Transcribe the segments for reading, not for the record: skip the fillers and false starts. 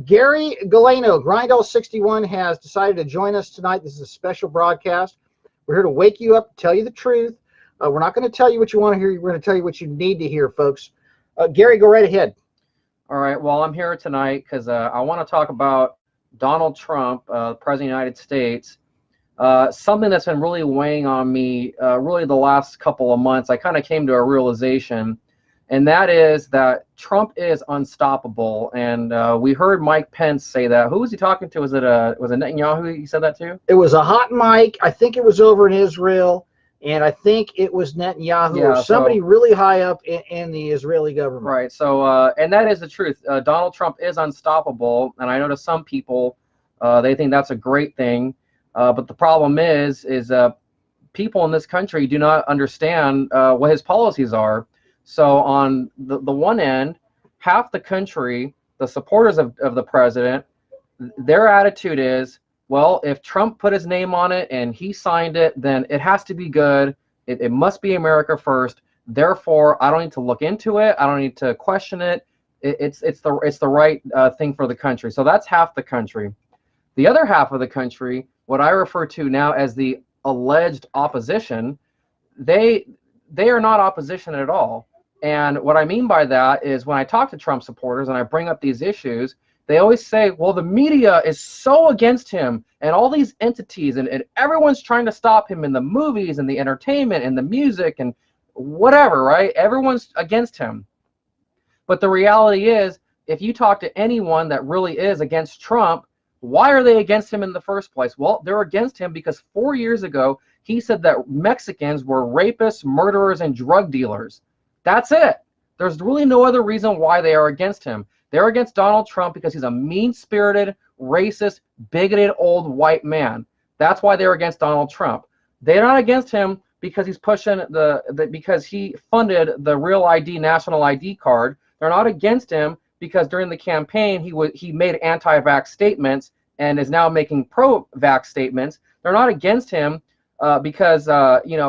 Gary Galeno, Grindall61, has decided to join us tonight. This is a special broadcast. We're here to wake you up, tell you the truth. We're not going to tell you what you want to hear. We're going to tell you what you need to hear, folks. Gary, go right ahead. All right. Well, I'm here tonight because I want to talk about Donald Trump, President of the United States. Something that's been really weighing on me really the last couple of months. I kind of came to a realization, and that is that Trump is unstoppable. And we heard Mike Pence say that. Who was he talking to? Was it Netanyahu he said that to? It was a hot mic. I think it was over in Israel, and I think it was Netanyahu or somebody really high up in the Israeli government. Right. So, and that is the truth. Donald Trump is unstoppable, and I know to some people they think that's a great thing. But the problem is people in this country do not understand what his policies are. So on the one end, half the country, the supporters of the president, their attitude is, well, if Trump put his name on it and he signed it, then it has to be good. It must be America first. Therefore, I don't need to look into it. I don't need to question it. It's the right thing for the country. So that's half the country. The other half of the country, what I refer to now as the alleged opposition, they are not opposition at all. And what I mean by that is when I talk to Trump supporters and I bring up these issues, they always say, well, the media is so against him and all these entities and everyone's trying to stop him in the movies and the entertainment and the music and whatever, right? Everyone's against him. But the reality is, if you talk to anyone that really is against Trump, why are they against him in the first place? Well, they're against him because 4 years ago, he said that Mexicans were rapists, murderers, and drug dealers. That's it. There's really no other reason why they are against him. They're against Donald Trump because he's a mean-spirited, racist, bigoted old white man. That's why they're against Donald Trump. They're not against him because he's pushing because he funded the Real ID National ID card. They're not against him because during the campaign he made anti-vax statements and is now making pro-vax statements. They're not against him because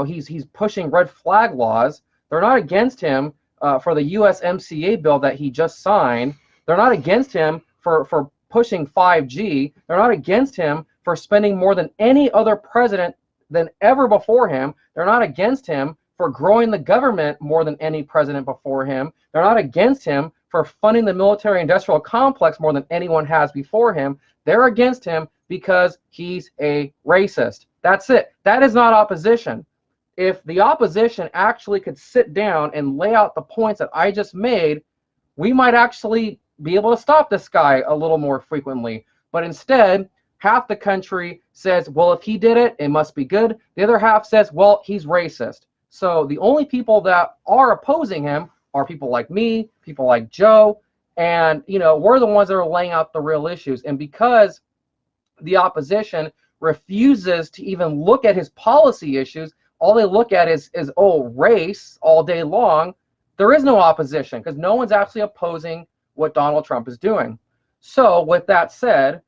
he's pushing red flag laws. They're not against him for the USMCA bill that he just signed. They're not against him for pushing 5G. They're not against him for spending more than any other president than ever before him. They're not against him for growing the government more than any president before him. They're not against him for funding the military-industrial complex more than anyone has before him. They're against him because he's a racist. That's it. That is not opposition. If the opposition actually could sit down and lay out the points that I just made, we might actually be able to stop this guy a little more frequently. But instead, half the country says, well, if he did it, it must be good. The other half says, well, he's racist. So the only people that are opposing him are people like me, people like Joe, and we're the ones that are laying out the real issues. And because the opposition refuses to even look at his policy issues, all they look at is race all day long, there is no opposition because no one's actually opposing what Donald Trump is doing. So with that said,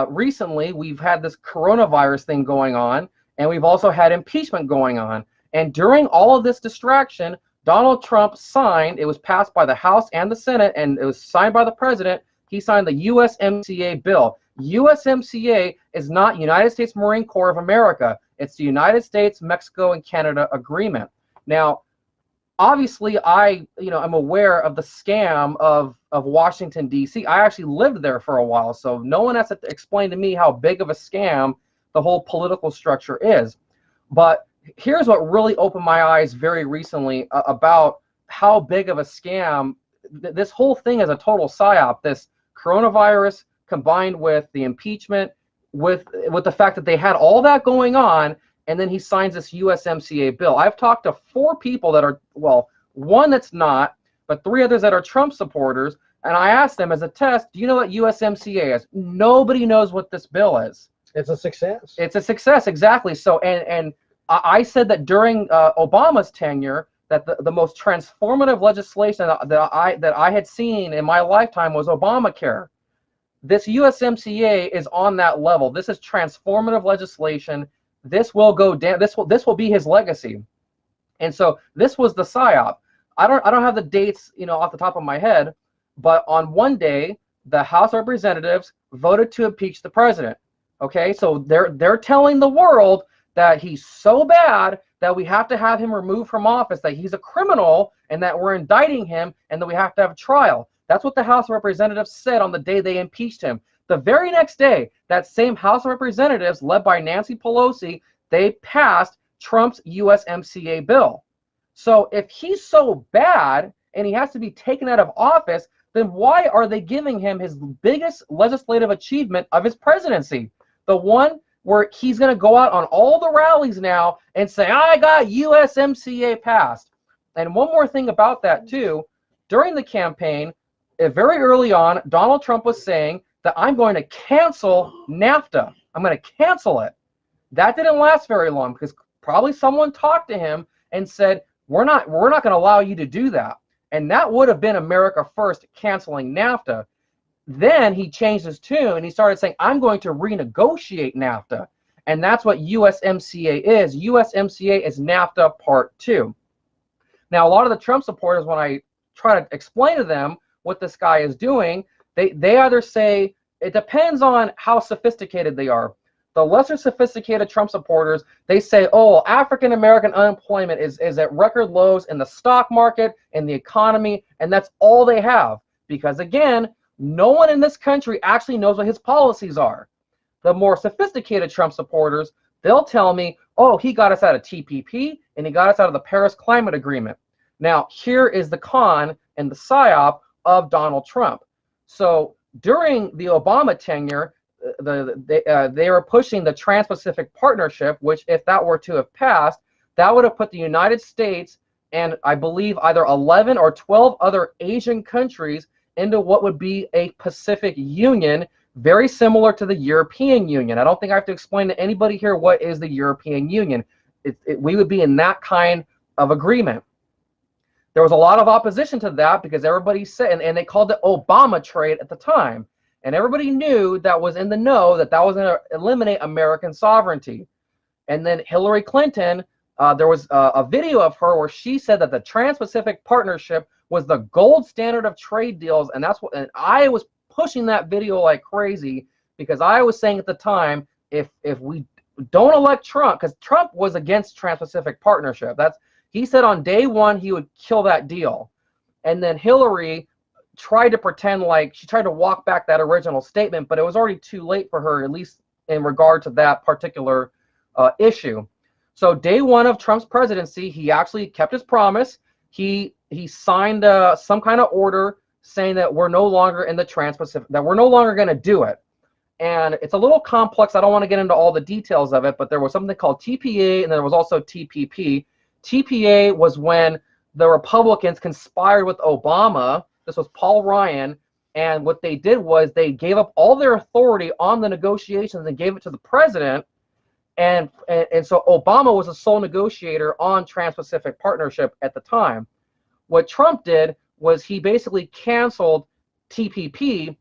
recently we've had this coronavirus thing going on, and we've also had impeachment going on. And during all of this distraction, Donald Trump signed, it was passed by the House and the Senate, and it was signed by the president. He signed the USMCA bill. USMCA is not United States Marine Corps of America. It's the United States, Mexico, and Canada agreement. Now, obviously, I'm aware of the scam of Washington, D.C. I actually lived there for a while, so no one has to explain to me how big of a scam the whole political structure is. But here's what really opened my eyes very recently about how big of a scam this whole thing is. A total psyop. This coronavirus combined with the impeachment, with the fact that they had all that going on, and then he signs this USMCA bill. I've talked to 4 people that are, well, one that's not, but 3 others that are Trump supporters, and I asked them as a test, do you know what USMCA is? Nobody knows what this bill is. It's a success. It's a success, exactly. So, and I said that during Obama's tenure, that the most transformative legislation that I had seen in my lifetime was Obamacare. This USMCA is on that level. This is transformative legislation. This will go down. This will be his legacy. And so this was the psyop. I don't have the dates, off the top of my head, but on one day the House of Representatives voted to impeach the president. Okay, so they're telling the world that he's so bad that we have to have him removed from office, that he's a criminal, and that we're indicting him, and that we have to have a trial. That's what the House of Representatives said on the day they impeached him. The very next day, that same House of Representatives, led by Nancy Pelosi, they passed Trump's USMCA bill. So if he's so bad and he has to be taken out of office, then why are they giving him his biggest legislative achievement of his presidency? The one where he's going to go out on all the rallies now and say, I got USMCA passed. And one more thing about that, too. During the campaign, very early on, Donald Trump was saying that I'm going to cancel NAFTA. I'm going to cancel it. That didn't last very long because probably someone talked to him and said, we're not going to allow you to do that. And that would have been America first, canceling NAFTA. Then he changed his tune and he started saying, I'm going to renegotiate NAFTA. And that's what USMCA is. USMCA is NAFTA Part 2. Now, a lot of the Trump supporters, when I try to explain to them what this guy is doing, they either say, it depends on how sophisticated they are. The lesser sophisticated Trump supporters, they say, oh, African-American unemployment is at record lows in the stock market, in the economy, and that's all they have. Because again, no one in this country actually knows what his policies are. The more sophisticated Trump supporters, they'll tell me, oh, he got us out of TPP, and he got us out of the Paris Climate Agreement. Now, here is the con and the psyop of Donald Trump. So during the Obama tenure, they were pushing the Trans-Pacific Partnership, which if that were to have passed, that would have put the United States and I believe either 11 or 12 other Asian countries into what would be a Pacific Union, very similar to the European Union. I don't think I have to explain to anybody here what is the European Union. We would be in that kind of agreement. There was a lot of opposition to that because everybody said, and they called it Obama trade at the time. And everybody knew that was in the know that was going to eliminate American sovereignty. And then Hillary Clinton, there was a video of her where she said that the Trans-Pacific Partnership was the gold standard of trade deals. And and I was pushing that video like crazy because I was saying at the time, if we don't elect Trump, because Trump was against Trans-Pacific Partnership. He said on day one he would kill that deal. And then Hillary tried to pretend like she tried to walk back that original statement, but it was already too late for her, at least in regard to that particular issue. So day one of Trump's presidency, he actually kept his promise. He signed some kind of order saying that we're no longer in the Trans-Pacific, that we're no longer going to do it. And it's a little complex. I don't want to get into all the details of it, but there was something called TPA and there was also TPP. TPA was when the Republicans conspired with Obama. This was Paul Ryan, and what they did was they gave up all their authority on the negotiations and gave it to the president, and so Obama was the sole negotiator on Trans-Pacific Partnership at the time. What Trump did was he basically canceled TPP,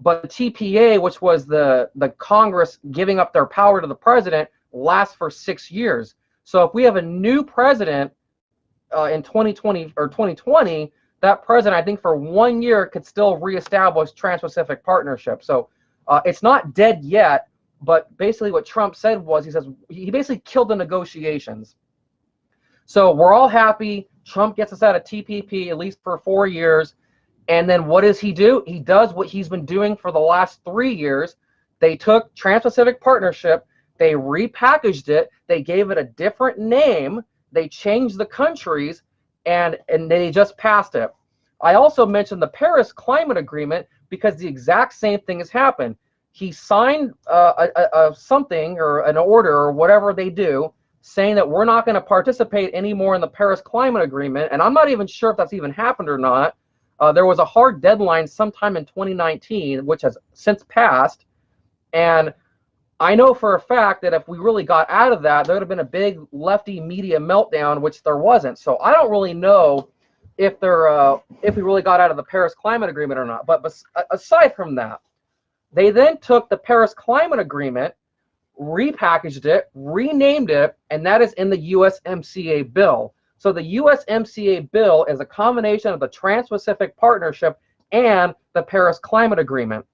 but TPA, which was the Congress giving up their power to the president, lasts for 6 years. So if we have a new president in 2020 or 2020, that president, I think for 1 year, could still reestablish Trans-Pacific Partnership. So it's not dead yet, but basically what Trump said was, he basically killed the negotiations. So we're all happy. Trump gets us out of TPP, at least for 4 years. And then what does he do? He does what he's been doing for the last 3 years. They took Trans-Pacific Partnership, they repackaged it, they gave it a different name, they changed the countries, and they just passed it. I also mentioned the Paris Climate Agreement because the exact same thing has happened. He signed something or an order or whatever they do saying that we're not going to participate anymore in the Paris Climate Agreement, and I'm not even sure if that's even happened or not. There was a hard deadline sometime in 2019, which has since passed, and I know for a fact that if we really got out of that, there would have been a big lefty media meltdown, which there wasn't. So I don't really know if we really got out of the Paris Climate Agreement or not. But aside from that, they then took the Paris Climate Agreement, repackaged it, renamed it, and that is in the USMCA bill. So the USMCA bill is a combination of the Trans-Pacific Partnership and the Paris Climate Agreement.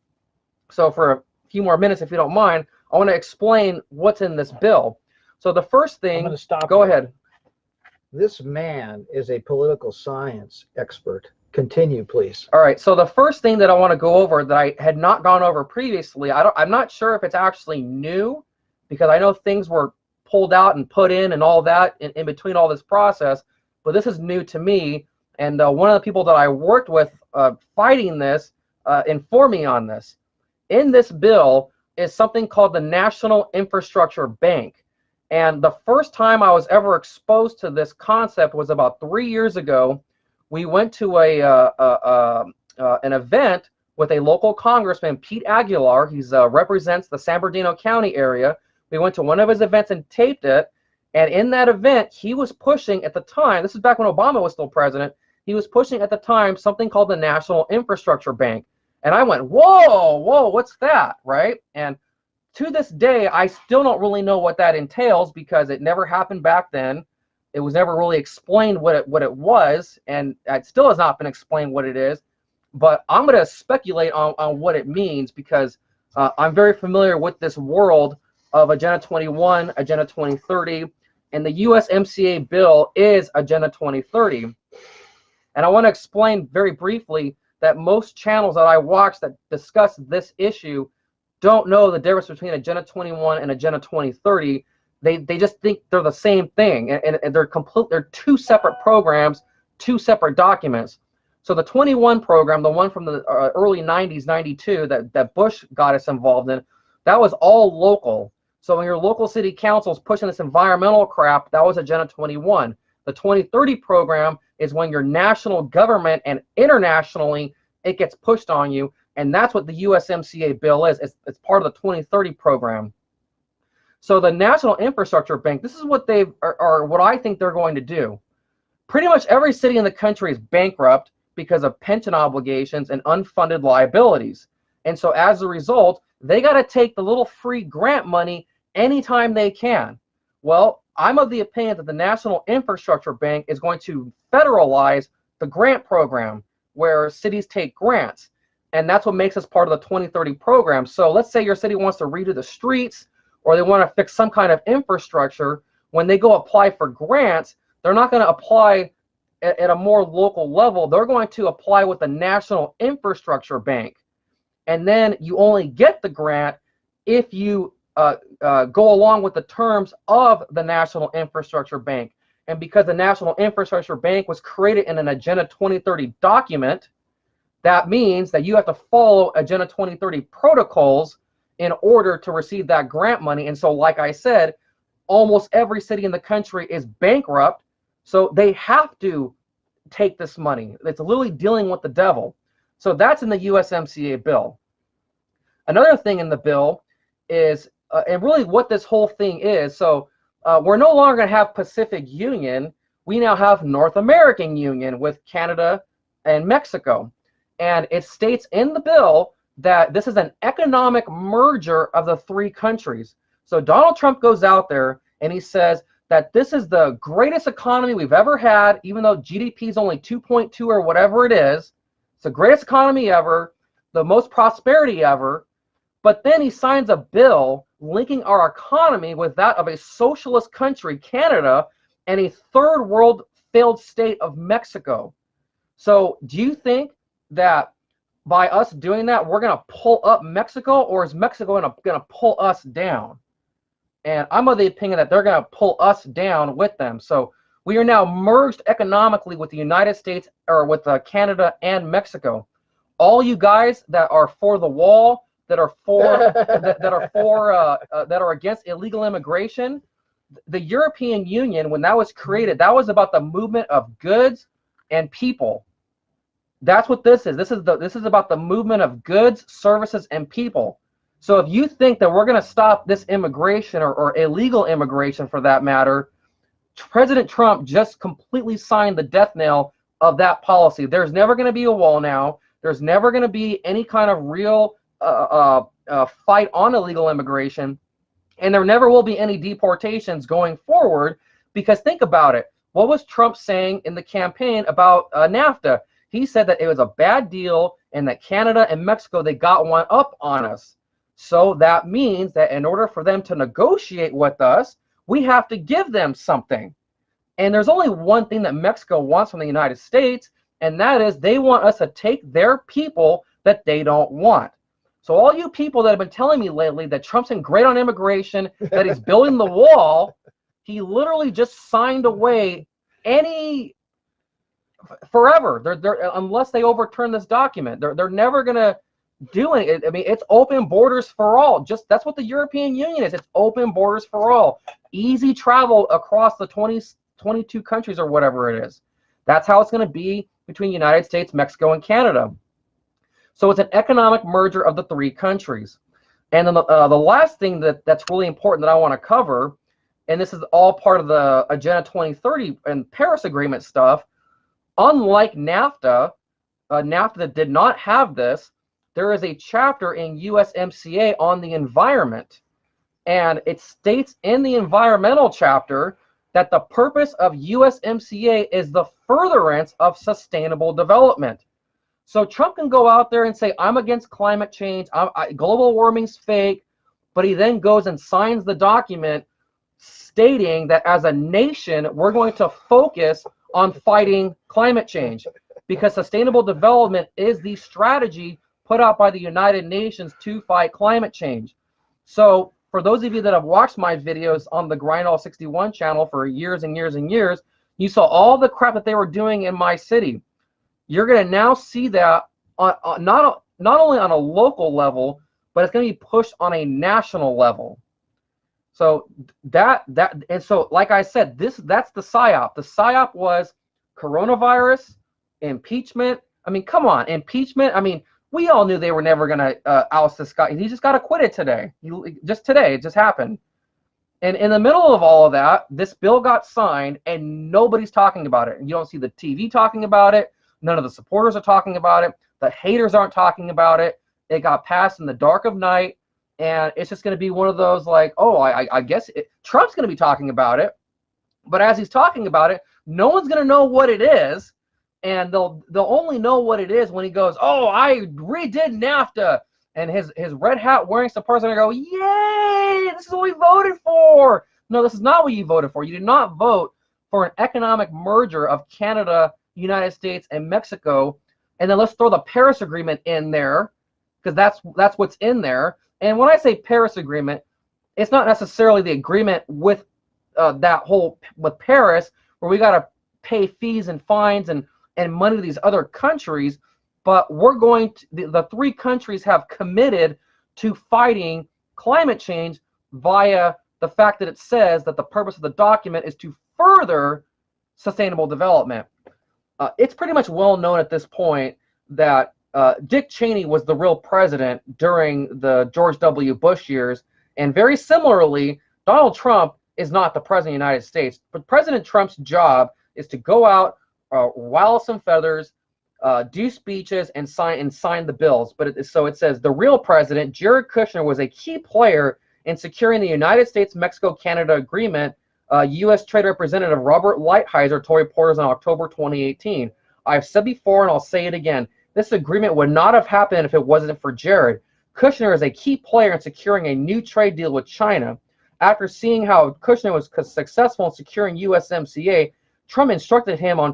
So for a few more minutes, if you don't mind, I want to explain what's in this bill. So the first thing, I'm going to stop. Go ahead. This man is a political science expert. Continue, please. All right. So the first thing that I want to go over that I had not gone over previously, I'm not sure if it's actually new, because I know things were pulled out and put in and all that in between all this process, but this is new to me. And one of the people that I worked with fighting this informed me on this. In this bill is something called the National Infrastructure Bank. And the first time I was ever exposed to this concept was about 3 years ago. We went to an event with a local congressman, Pete Aguilar. He represents the San Bernardino County area. We went to one of his events and taped it. And in that event, he was pushing at the time, this is back when Obama was still president, he was pushing at the time something called the National Infrastructure Bank. And I went, whoa, what's that, right? And to this day, I still don't really know what that entails, because it never happened back then. It was never really explained what it was, and it still has not been explained what it is. But I'm going to speculate on what it means, because I'm very familiar with this world of Agenda 21, Agenda 2030, and the USMCA bill is Agenda 2030. And I want to explain very briefly that most channels that I watch that discuss this issue don't know the difference between Agenda 21 and Agenda 2030. They just think they're the same thing, and they're two separate programs, two separate documents. So the 21 program, the one from the early 90s, 92, that Bush got us involved in, that was all local. So when your local city council is pushing this environmental crap, that was Agenda 21. The 2030 program is when your national government and internationally it gets pushed on you, and that's what the USMCA bill is. It's part of the 2030 program. So the National Infrastructure Bank, this is what what I think they're going to do. Pretty much every city in the country is bankrupt because of pension obligations and unfunded liabilities. And so as a result, they got to take the little free grant money anytime they can. Well, I'm of the opinion that the National Infrastructure Bank is going to federalize the grant program, where cities take grants. And that's what makes us part of the 2030 program. So let's say your city wants to redo the streets, or they want to fix some kind of infrastructure. When they go apply for grants, they're not going to apply at a more local level. They're going to apply with the National Infrastructure Bank. And then you only get the grant if you go along with the terms of the National Infrastructure Bank. And because the National Infrastructure Bank was created in an Agenda 2030 document, that means that you have to follow Agenda 2030 protocols in order to receive that grant money. And so, like I said, almost every city in the country is bankrupt, so they have to take this money. It's literally dealing with the devil. So that's in the USMCA bill. Another thing in the bill is, and really what this whole thing is, so we're no longer going to have Pacific Union. We now have North American Union with Canada and Mexico. And it states in the bill that this is an economic merger of the three countries. So Donald Trump goes out there and he says that this is the greatest economy we've ever had, even though GDP is only 2.2 or whatever it is. It's the greatest economy ever, the most prosperity ever. But then he signs a bill linking our economy with that of a socialist country, Canada, and a third world failed state of Mexico. So do you think that by us doing that, we're going to pull up Mexico, or is Mexico going to pull us down? And I'm of the opinion that they're going to pull us down with them. So we are now merged economically with the United States, or with Canada and Mexico. All you guys that are for the wall, that are against illegal immigration, the European Union, when that was created, that was about the movement of goods and people. That's what this is. This is about the movement of goods, services, and people. So if you think that we're going to stop this immigration, or illegal immigration for that matter, President Trump just completely signed the death knell of that policy. There's never going to be a wall now. There's never going to be any kind of real fight on illegal immigration. And there never will be any deportations going forward, because think about it. What was Trump saying in the campaign about NAFTA? He said that it was a bad deal and that Canada and Mexico, they got one up on us. So that means that in order for them to negotiate with us, we have to give them something. And there's only one thing that Mexico wants from the United States, and that is they want us to take their people that they don't want. So all you people that have been telling me lately that Trump's been great on immigration, that he's building the wall, he literally just signed away forever. Unless they overturn this document, they're never gonna do it. I mean, it's open borders for all. That's what the European Union is. It's open borders for all. Easy travel across the 22 countries or whatever it is. That's how it's going to be between the United States, Mexico, and Canada. So it's an economic merger of the three countries. And then the last thing that's really important that I want to cover, and this is all part of the Agenda 2030 and Paris Agreement stuff, unlike NAFTA, NAFTA that did not have this, there is a chapter in USMCA on the environment. And it states in the environmental chapter that the purpose of USMCA is the furtherance of sustainable development. So Trump can go out there and say, I'm against climate change, global warming's fake, but he then goes and signs the document stating that as a nation, we're going to focus on fighting climate change because sustainable development is the strategy put out by the United Nations to fight climate change. So for those of you that have watched my videos on the Grindall 61 channel for years and years and years, you saw all the crap that they were doing in my city. You're going to now see that not only on a local level, but it's going to be pushed on a national level. So and so like I said, that's the PSYOP. The PSYOP was coronavirus, impeachment. I mean, come on, impeachment. I mean, we all knew they were never going to oust this guy. He just got acquitted today. Today, it just happened. And in the middle of all of that, this bill got signed, and nobody's talking about it. And you don't see the TV talking about it. None of the supporters are talking about it. The haters aren't talking about it. It got passed in the dark of night, and it's just going to be one of those like, oh, I guess Trump's going to be talking about it. But as he's talking about it, no one's going to know what it is. And they'll only know what it is when he goes, oh, I redid NAFTA. And his red hat wearing supporters are going to go, yay, this is what we voted for. No, this is not what you voted for. You did not vote for an economic merger of Canada, United States, and Mexico. And then let's throw the Paris Agreement in there because that's what's in there. And when I say Paris Agreement, it's not necessarily the agreement with with Paris where we got to pay fees and fines and money to these other countries, but the three countries have committed to fighting climate change via the fact that it says that the purpose of the document is to further sustainable development. It's pretty much well known at this point that Dick Cheney was the real president during the George W. Bush years, and very similarly, Donald Trump is not the president of the United States, but President Trump's job is to go out, while some feathers, do speeches, and sign the bills. But so it says the real president, Jared Kushner, was a key player in securing the United States-Mexico-Canada agreement. U.S. Trade Representative Robert Lighthizer told reporters in October 2018. I've said before, and I'll say it again, this agreement would not have happened if it wasn't for Jared. Kushner is a key player in securing a new trade deal with China. After seeing how Kushner was successful in securing USMCA, Trump instructed him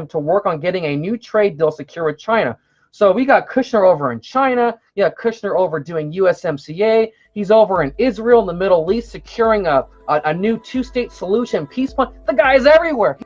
to work on getting a new trade deal secure with China. So we got Kushner over in China. You got Kushner over doing USMCA. He's over in Israel, in the Middle East, securing a new two-state solution peace plan. The guy's everywhere.